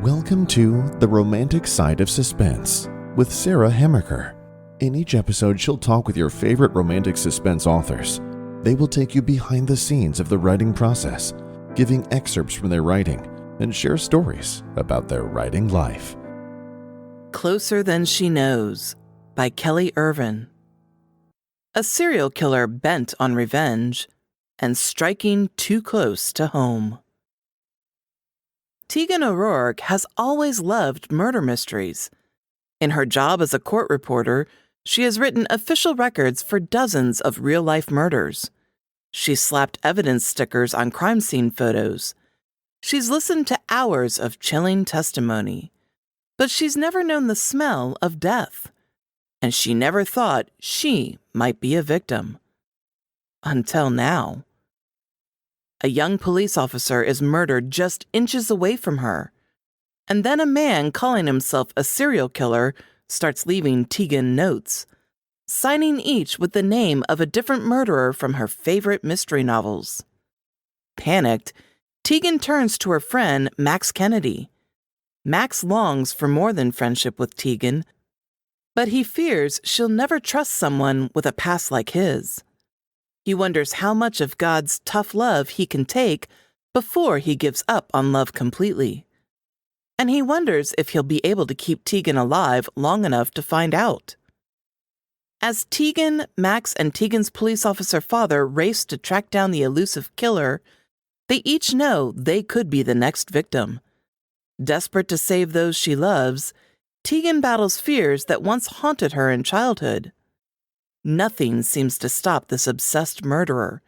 Welcome to The Romantic Side of Suspense with Sarah Hemmerker. In each episode, she'll talk with your favorite romantic suspense authors. They will take you behind the scenes of the writing process, giving excerpts from their writing, and share stories about their writing life. Closer Than She Knows by Kelly Irvin. A serial killer bent on revenge and striking too close to home. Tegan O'Rourke has always loved murder mysteries. In her job as a court reporter, she has written official records for dozens of real-life murders. She's slapped evidence stickers on crime scene photos. She's listened to hours of chilling testimony. But she's never known the smell of death. And she never thought she might be a victim. Until now. A young police officer is murdered just inches away from her. And then a man calling himself a serial killer starts leaving Tegan notes, signing each with the name of a different murderer from her favorite mystery novels. Panicked, Tegan turns to her friend Max Kennedy. Max longs for more than friendship with Tegan, but he fears she'll never trust someone with a past like his. He wonders how much of God's tough love he can take before he gives up on love completely. And he wonders if he'll be able to keep Tegan alive long enough to find out. As Tegan, Max, and Tegan's police officer father race to track down the elusive killer, they each know they could be the next victim. Desperate to save those she loves, Tegan battles fears that once haunted her in childhood. Nothing seems to stop this obsessed murderer.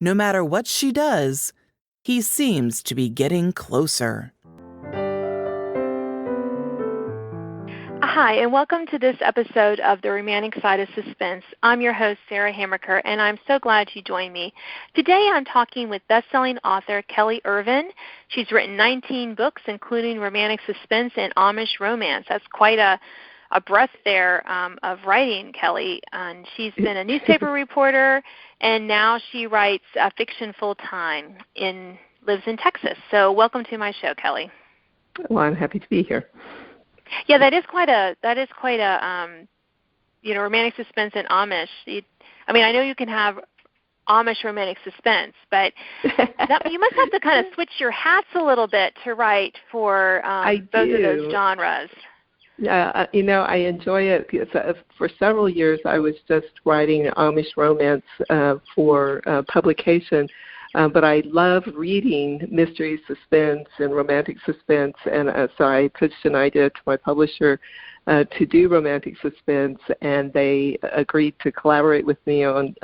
No matter what she does, he seems to be getting closer. Hi, and welcome to this episode of The Romantic Side of Suspense. I'm your host, Sarah Hemmerker, and I'm so glad you joined me. Today I'm talking with best-selling author Kelly Irvin. She's written 19 books, including romantic suspense and Amish romance. That's quite a breadth there of writing, Kelly. And she's been a newspaper reporter, and now she writes fiction full-time lives in Texas. So welcome to my show, Kelly. Well, I'm happy to be here. Yeah, that is quite a romantic suspense and Amish. I know you can have Amish romantic suspense, but you must have to kind of switch your hats a little bit to write for both of those genres. I enjoy it. For several years, I was just writing Amish romance for publication. But I love reading mystery suspense and romantic suspense, and so I pitched an idea to my publisher to do romantic suspense, and they agreed to collaborate with me on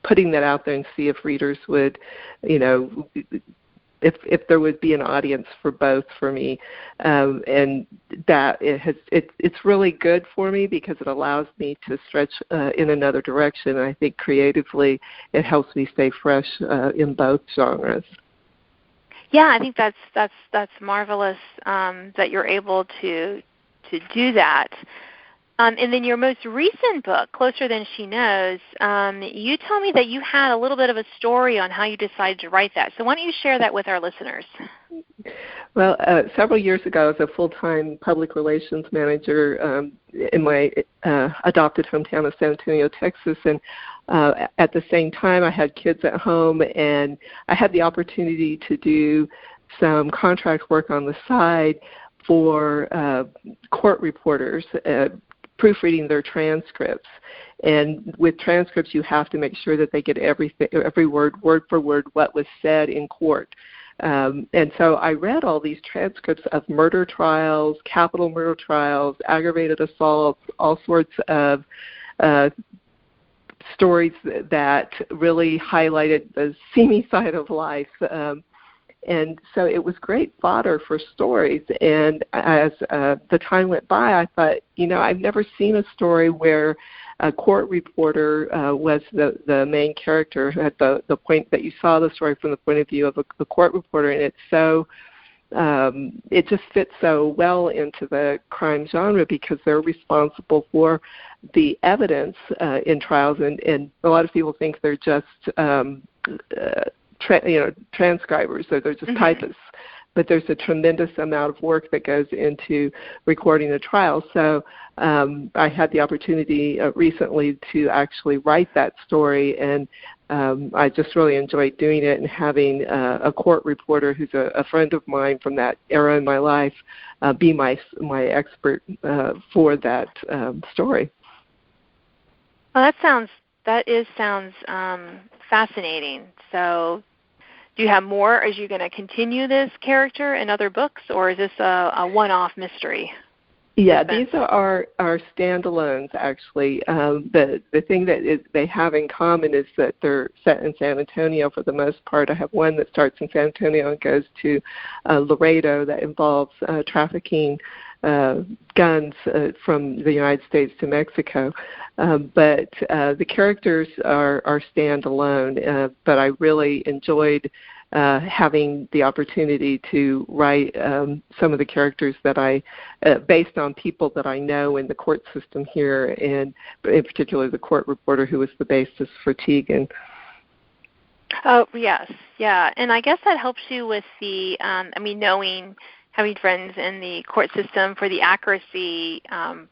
putting that out there and see if readers would, if there would be an audience for both for me, and that it's really good for me because it allows me to stretch in another direction. And I think creatively it helps me stay fresh in both genres. Yeah, I think that's marvelous that you're able to do that. And then your most recent book, Closer Than She Knows, you told me that you had a little bit of a story on how you decided to write that. So why don't you share that with our listeners? Well, several years ago, I was a full-time public relations manager in my adopted hometown of San Antonio, Texas, and at the same time, I had kids at home, and I had the opportunity to do some contract work on the side for court reporters, proofreading their transcripts. And with transcripts, you have to make sure that they get every word for word, what was said in court. And so I read all these transcripts of murder trials, capital murder trials, aggravated assaults, all sorts of stories that really highlighted the seamy side of life. And so it was great fodder for stories. And as the time went by, I thought, I've never seen a story where a court reporter was the main character at the point that you saw the story from the point of view of a court reporter. And it's so it just fits so well into the crime genre because they're responsible for the evidence in trials. And a lot of people think they're just transcribers, or they're just typists. but there's a tremendous amount of work that goes into recording a trial. So I had the opportunity recently to actually write that story, and I just really enjoyed doing it, and having a court reporter who's a friend of mine from that era in my life be my expert for that story. Well, sounds fascinating. So do you have more? Are you going to continue this character in other books, or is this a one-off mystery? Yeah, these are standalones, actually. The thing that they have in common is that they're set in San Antonio for the most part. I have one that starts in San Antonio and goes to Laredo that involves trafficking guns from the United States to Mexico. But the characters are standalone, but I really enjoyed having the opportunity to write some of the characters that based on people that I know in the court system here, and in particular the court reporter who was the basis for Tegan. Oh, yes. Yeah. And I guess that helps you with the, having friends in the court system for the accuracy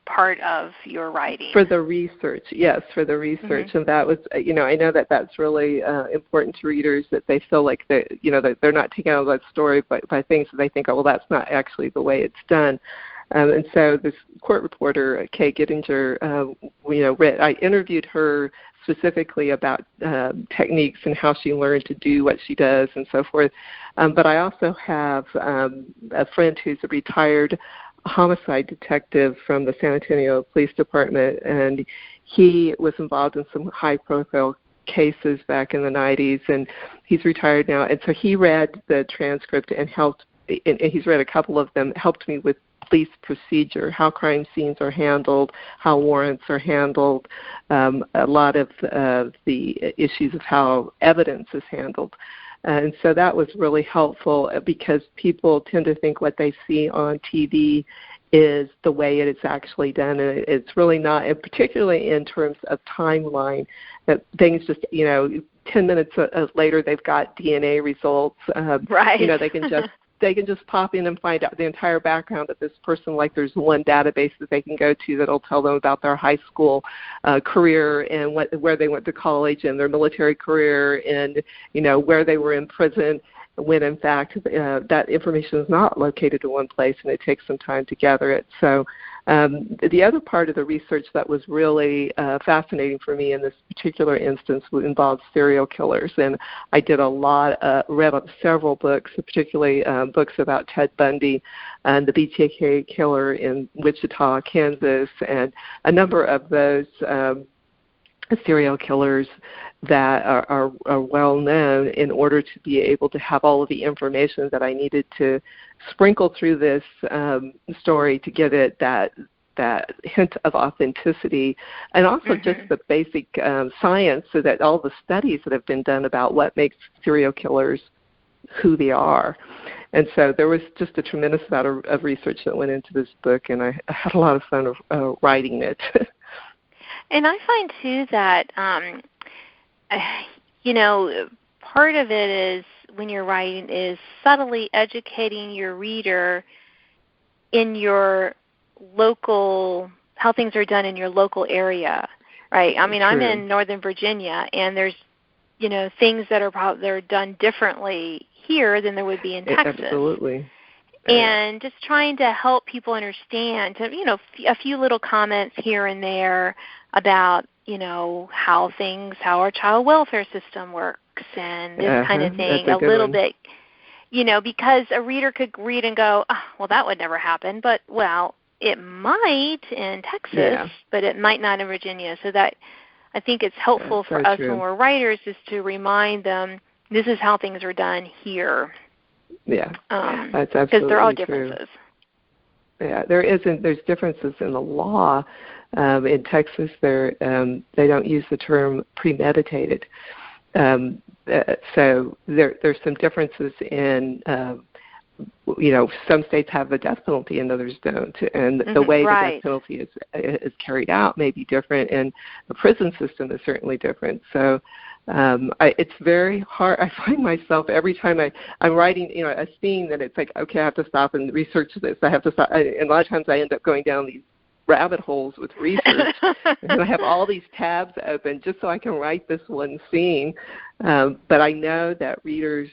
part of your writing. For the research, yes, for the research. Mm-hmm. And that was, I know that that's really important to readers, that they feel like that they're not taking out of that story by things that they think, oh, well, that's not actually the way it's done. And so this court reporter, Kay Gittinger, I interviewed her specifically about techniques and how she learned to do what she does and so forth. But I also have a friend who's a retired homicide detective from the San Antonio Police Department, and he was involved in some high-profile cases back in the 90s, and he's retired now. And so he read the transcript and he's read a couple of them, helped me with police procedure, how crime scenes are handled, how warrants are handled, a lot of the issues of how evidence is handled. And so that was really helpful, because people tend to think what they see on TV is the way it is actually done, and it's really not, and particularly in terms of timeline, that things just, 10 minutes later they've got DNA results. Right. They can just pop in and find out the entire background of this person. Like there's one database that they can go to that'll tell them about their high school career and where they went to college and their military career and, where they were in prison, when in fact that information is not located in one place, and it takes some time to gather it. So the other part of the research that was really fascinating for me in this particular instance involved serial killers. And I did read several books, particularly books about Ted Bundy and the BTK killer in Wichita, Kansas, and a number of those serial killers that are well known, in order to be able to have all of the information that I needed to sprinkle through this story to give it that hint of authenticity, and also just the basic science, so that all the studies that have been done about what makes serial killers who they are. And so there was just a tremendous amount of research that went into this book, and I had a lot of fun writing it. And I find, too, that, part of it is, when you're writing, is subtly educating your reader in your local, how things are done in your local area, right? I mean, I'm in Northern Virginia, and there's, things that are done differently here than there would be in Texas. Absolutely. And just trying to help people understand, a few little comments here and there about, how our child welfare system works and this kind of thing. A little bit, because a reader could read and go, oh, well, that would never happen. But, well, it might in Texas, but it might not in Virginia. So that, I think it's helpful for us when we're writers, is to remind them, this is how things are done here. Yeah, that's absolutely because there are differences. True. Yeah, there's differences in the law. In Texas, they don't use the term premeditated. So there's some differences in, some states have a death penalty and others don't. And the way the death penalty is carried out may be different, and the prison system is certainly different. So It's very hard. I find myself every time I'm writing, a scene that it's like, okay, I have to stop and research this. I have to stop. And a lot of times I end up going down these rabbit holes with research, and I have all these tabs open just so I can write this one scene. But I know that readers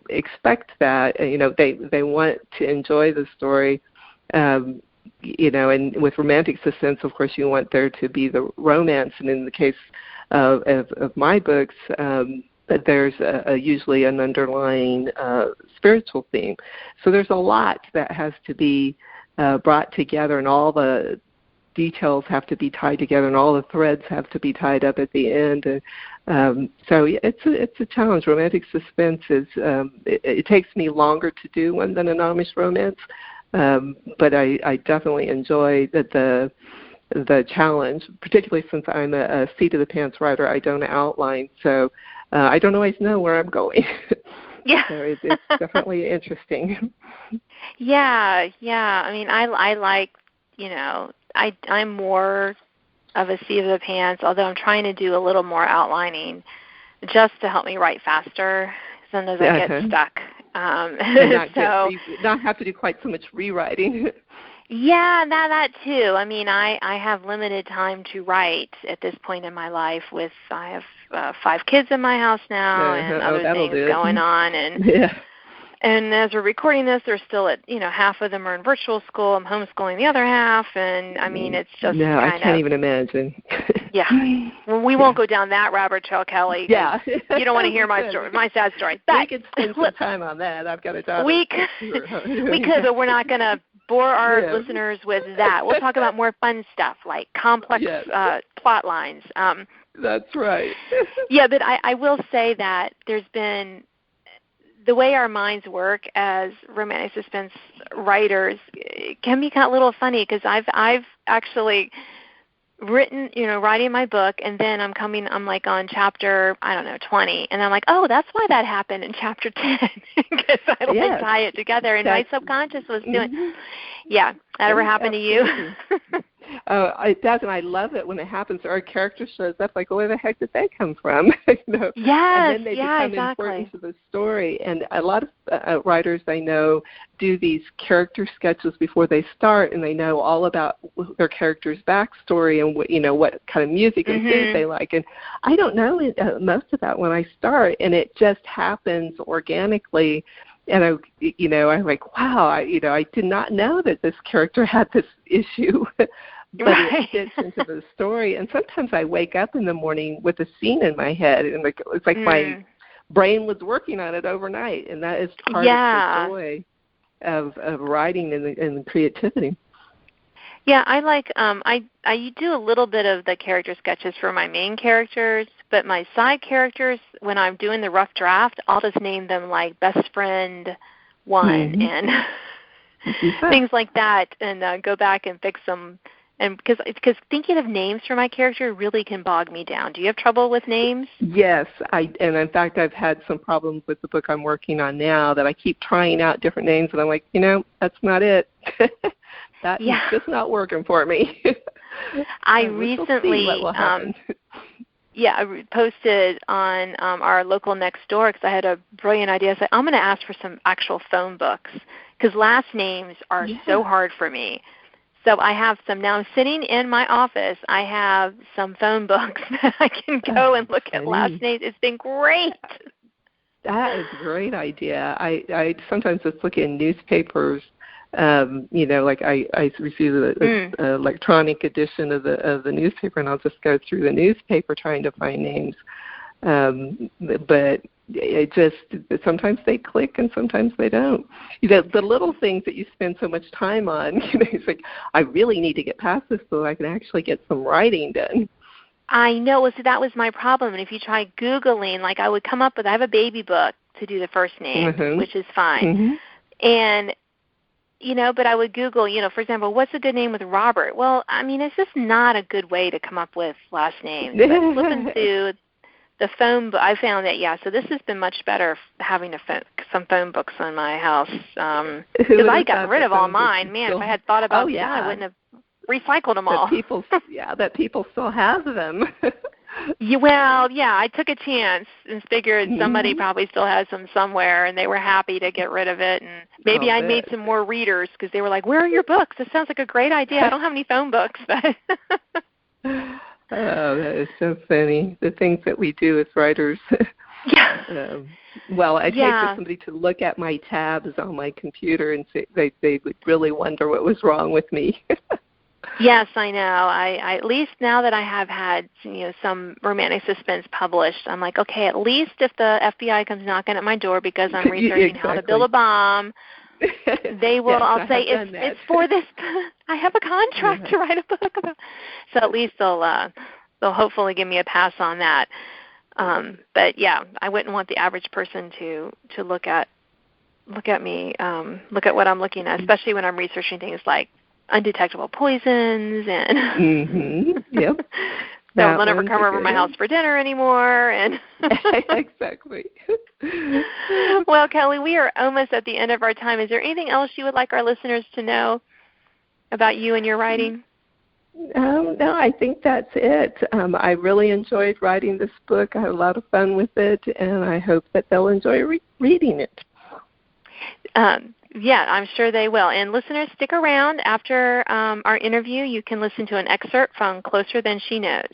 expect that. They want to enjoy the story. And with romantic suspense, of course, you want there to be the romance. And in the case of my books, there's usually an underlying spiritual theme. So there's a lot that has to be brought together, and all the details have to be tied together, and all the threads have to be tied up at the end. And so it's a challenge. Romantic suspense is it takes me longer to do one than an Amish romance, but I definitely enjoy the challenge, particularly since I'm a seat of the pants writer. I don't outline, so I don't always know where I'm going. Yeah. So it's definitely interesting. Yeah. I mean, I like, I'm more of a seat of the pants, although I'm trying to do a little more outlining just to help me write faster. Sometimes I get stuck. And not have to do quite so much rewriting. Yeah, that too. I mean, I have limited time to write at this point in my life. I have 5 kids in my house now, and other things going on, and as we're recording this, they're still at half of them are in virtual school. I'm homeschooling the other half, and I mean it's just I can't even imagine. Yeah, well, we won't go down that rabbit trail, Kelly. Yeah, you don't want to hear my story, my sad story. But we could spend some time on that. I've got a daughter. We could, but we're not going to bore our listeners with that. We'll talk about more fun stuff like complex plot lines. That's right. Yeah, but I will say that there's been the way our minds work as romantic suspense writers can be kind of a little funny, because I've actually written, writing my book, and then I'm like on chapter, 20, and I'm like, oh, that's why that happened in chapter 10, because I tie it together, and my subconscious was doing. Yeah, that ever happened to you? It does, and I love it when it happens. Our character shows up like, where the heck did they come from? Yes, and then they become exactly. important to the story. And a lot of writers I know do these character sketches before they start, and they know all about their character's backstory and what kind of music and food they like. And I don't know most of that when I start, and it just happens organically. And I'm like, wow, I did not know that this character had this issue, but it fits into the story. And sometimes I wake up in the morning with a scene in my head, and it's like my brain was working on it overnight, and that is part of the joy of writing and creativity. Yeah, I like I do a little bit of the character sketches for my main characters, but my side characters, when I'm doing the rough draft, I'll just name them like Best Friend 1 and things like that, and go back and fix them. And because thinking of names for my character really can bog me down. Do you have trouble with names? Yes, and in fact I've had some problems with the book I'm working on now, that I keep trying out different names, and I'm like, that's not it. That is just not working for me. I recently I posted on our local next door, because I had a brilliant idea. I said, I'm going to ask for some actual phone books, because last names are so hard for me. So I have some now. I'm sitting in my office. I have some phone books that I can go and look at last names. It's been great. That is a great idea. I sometimes just look in newspapers. Like I receive an electronic edition of the newspaper, and I'll just go through the newspaper trying to find names. But it just sometimes they click and sometimes they don't. The little things that you spend so much time on. It's like, I really need to get past this so I can actually get some writing done. I know. So that was my problem. And if you try Googling, like I would come up with, I have a baby book to do the first name, which is fine. And but I would Google, for example, what's a good name with Robert? Well, I mean, it's just not a good way to come up with last names. But flipping through the phone book, I found that, so this has been much better having some phone books in my house. Because I got rid of all mine. Man, if I had thought about that, I wouldn't have recycled them all. That people still have them. Yeah, I took a chance and figured somebody probably still has them somewhere, and they were happy to get rid of it. And maybe I made some more readers because they were like, "Where are your books? This sounds like a great idea. I don't have any phone books." But oh, that is so funny. The things that we do as writers. Yeah. I'd hate for somebody to look at my tabs on my computer and say they would really wonder what was wrong with me. Yes, I know. I at least now that I have had some romantic suspense published, I'm like, okay, at least if the FBI comes knocking at my door because I'm researching how to build a bomb, they will. I'll say it's for this. I have a contract to write a book about. So at least they'll hopefully give me a pass on that. But yeah, I wouldn't want the average person to look at me, look at what I'm looking at, especially when I'm researching things like undetectable poisons and Yep. They'll never come over my house for dinner anymore. And exactly. Well, Kelly, we are almost at the end of our time. Is there anything else you would like our listeners to know about you and your writing? No, I think that's it. I really enjoyed writing this book. I had a lot of fun with it, and I hope that they'll enjoy reading it. Yeah, I'm sure they will. And listeners, stick around. After our interview, you can listen to an excerpt from Closer Than She Knows.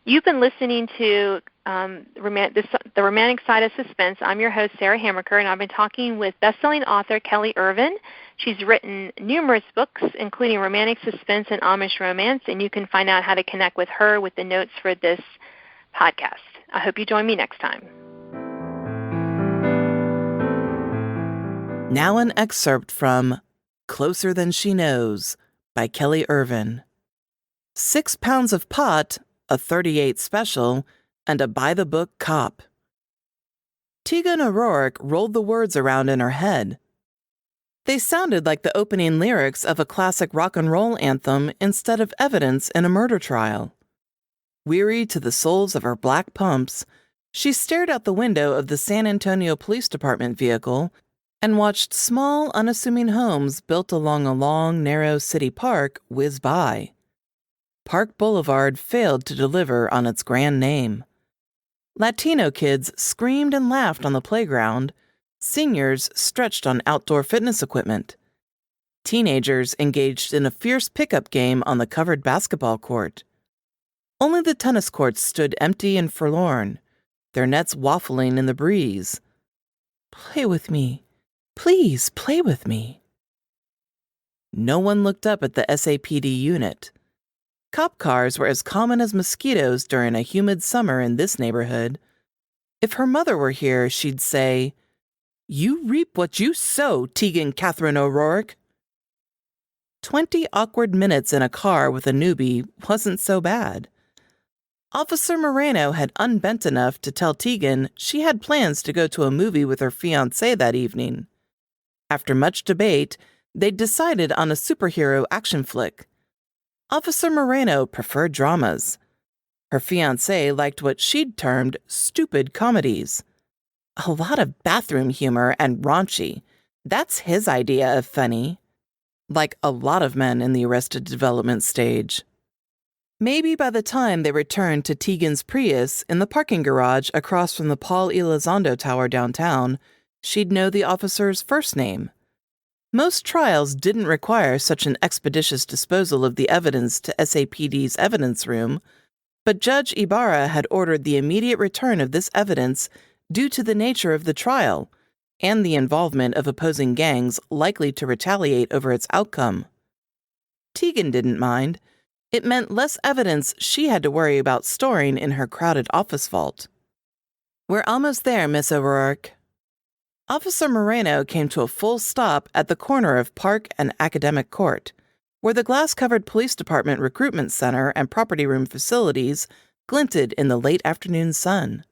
You've been listening to The Romantic Side of Suspense. I'm your host, Sarah Hammaker, and I've been talking with best-selling author Kelly Irvin. She's written numerous books, including romantic suspense and Amish romance, and you can find out how to connect with her with the notes for this podcast. I hope you join me next time. Now an excerpt from Closer Than She Knows by Kelly Irvin. 6 pounds of pot, a 38 special, and a by-the-book cop. Tegan O'Rourke rolled the words around in her head. They sounded like the opening lyrics of a classic rock and roll anthem instead of evidence in a murder trial. Weary to the soles of her black pumps, she stared out the window of the San Antonio Police Department vehicle and watched small, unassuming homes built along a long, narrow city park whiz by. Park Boulevard failed to deliver on its grand name. Latino kids screamed and laughed on the playground. Seniors stretched on outdoor fitness equipment. Teenagers engaged in a fierce pickup game on the covered basketball court. Only the tennis courts stood empty and forlorn, their nets waffling in the breeze. Play with me. Please play with me. No one looked up at the SAPD unit. Cop cars were as common as mosquitoes during a humid summer in this neighborhood. If her mother were here, she'd say, "You reap what you sow, Tegan Catherine O'Rourke." 20 awkward minutes in a car with a newbie wasn't so bad. Officer Moreno had unbent enough to tell Tegan she had plans to go to a movie with her fiancé that evening. After much debate, they'd decided on a superhero action flick. Officer Moreno preferred dramas. Her fiancé liked what she'd termed stupid comedies. A lot of bathroom humor and raunchy. That's his idea of funny. Like a lot of men in the Arrested Development stage. Maybe by the time they returned to Tegan's Prius in the parking garage across from the Paul Elizondo Tower downtown, she'd know the officer's first name. Most trials didn't require such an expeditious disposal of the evidence to SAPD's evidence room, but Judge Ibarra had ordered the immediate return of this evidence due to the nature of the trial and the involvement of opposing gangs likely to retaliate over its outcome. Tegan didn't mind. It meant less evidence she had to worry about storing in her crowded office vault. "We're almost there, Miss O'Rourke." Officer Moreno came to a full stop at the corner of Park and Academic Court, where the glass-covered police department recruitment center and property room facilities glinted in the late afternoon sun.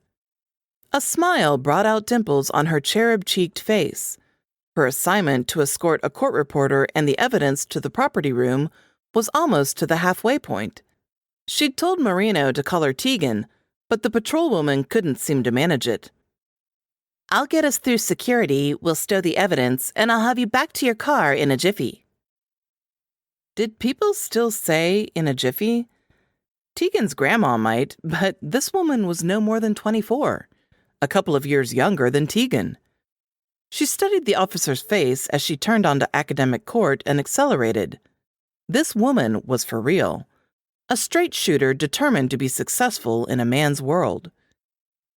A smile brought out dimples on her cherub-cheeked face. Her assignment to escort a court reporter and the evidence to the property room was almost to the halfway point. She'd told Moreno to call her Tegan, but the patrolwoman couldn't seem to manage it. "I'll get us through security, we'll stow the evidence, and I'll have you back to your car in a jiffy." Did people still say in a jiffy? Tegan's grandma might, but this woman was no more than 24, a couple of years younger than Tegan. She studied the officer's face as she turned onto academic court and accelerated. This woman was for real, a straight shooter determined to be successful in a man's world.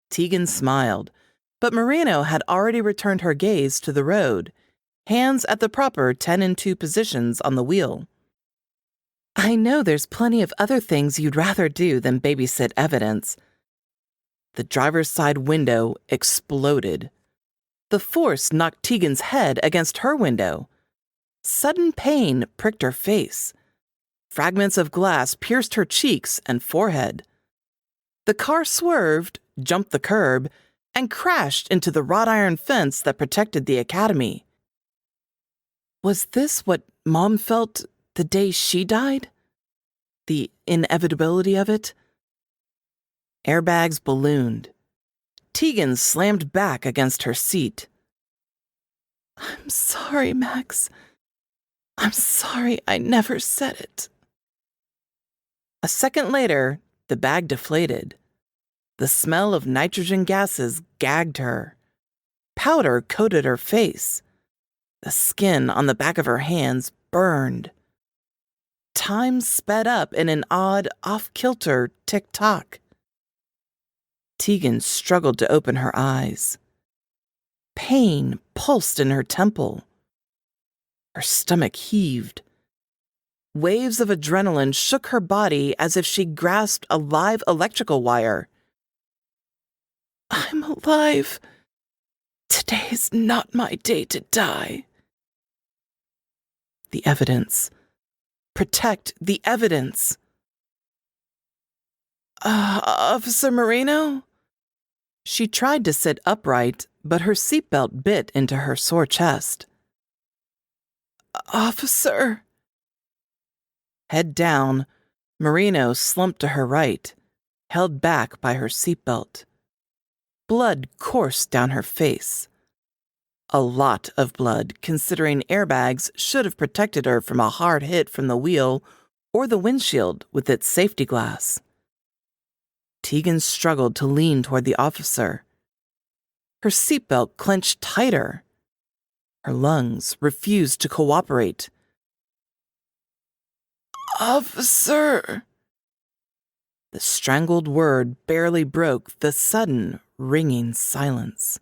Tegan smiled, but Moreno had already returned her gaze to the road, hands at the proper 10 and 2 positions on the wheel. I know there's plenty of other things you'd rather do than babysit evidence. The driver's side window exploded. The force knocked Tegan's head against her window. Sudden pain pricked her face. Fragments of glass pierced her cheeks and forehead. The car swerved, jumped the curb, and crashed into the wrought iron fence that protected the academy. Was this what Mom felt the day she died? The inevitability of it? Airbags ballooned. Tegan slammed back against her seat. I'm sorry, Max. I'm sorry I never said it. A second later, the bag deflated. The smell of nitrogen gases gagged her. Powder coated her face. The skin on the back of her hands burned. Time sped up in an odd, off-kilter tick-tock. Tegan struggled to open her eyes. Pain pulsed in her temple. Her stomach heaved. Waves of adrenaline shook her body as if she grasped a live electrical wire. I'm alive. Today's not my day to die. The evidence. Protect the evidence. Officer Moreno? She tried to sit upright, but her seatbelt bit into her sore chest. Officer. Head down, Moreno slumped to her right, held back by her seatbelt. Blood coursed down her face. A lot of blood, considering airbags should have protected her from a hard hit from the wheel or the windshield with its safety glass. Tegan struggled to lean toward the officer. Her seatbelt clenched tighter. Her lungs refused to cooperate. Officer! The strangled word barely broke the sudden, ringing silence.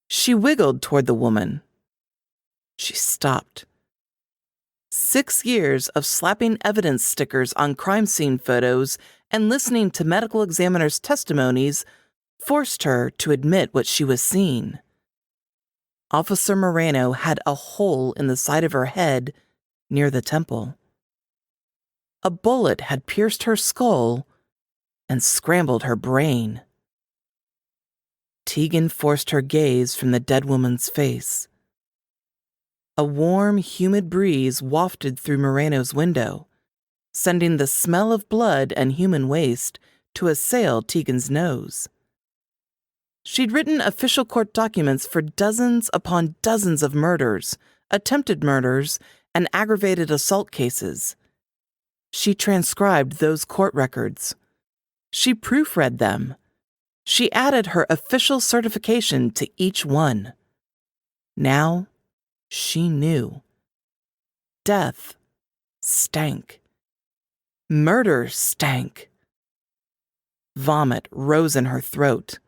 She wiggled toward the woman. She stopped. 6 years of slapping evidence stickers on crime scene photos and listening to medical examiners' testimonies forced her to admit what she was seeing. Officer Moreno had a hole in the side of her head near the temple. A bullet had pierced her skull and scrambled her brain. Tegan forced her gaze from the dead woman's face. A warm, humid breeze wafted through Moreno's window, sending the smell of blood and human waste to assail Tegan's nose. She'd written official court documents for dozens upon dozens of murders, attempted murders, and aggravated assault cases. She transcribed those court records. She proofread them. She added her official certification to each one. Now, she knew. Death stank. Murder stank. Vomit rose in her throat.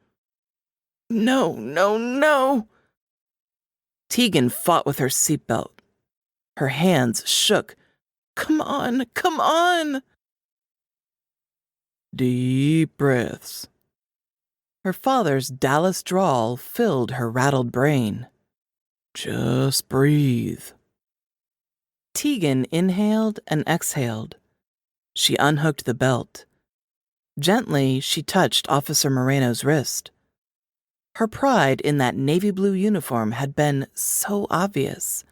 No, no, no! Tegan fought with her seatbelt. Her hands shook. Come on, come on! Deep breaths. Her father's Dallas drawl filled her rattled brain. Just breathe. Tegan inhaled and exhaled. She unhooked the belt. Gently, she touched Officer Moreno's wrist. Her pride in that navy blue uniform had been so obvious.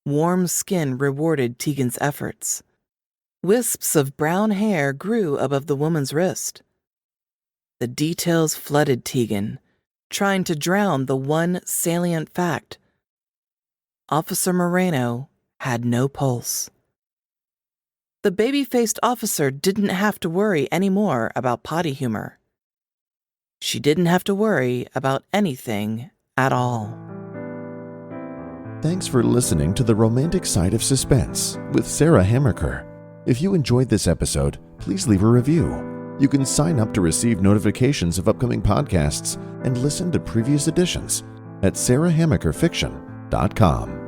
Warm skin rewarded Tegan's efforts. Wisps of brown hair grew above the woman's wrist. The details flooded Tegan, trying to drown the one salient fact. Officer Moreno had no pulse. the baby-faced officer didn't have to worry anymore about potty humor. She didn't have to worry about anything at all. Thanks for listening to The Romantic Side of Suspense with Sarah Hammaker. If you enjoyed this episode, please leave a review. You can sign up to receive notifications of upcoming podcasts and listen to previous editions at sarahhammakerfiction.com.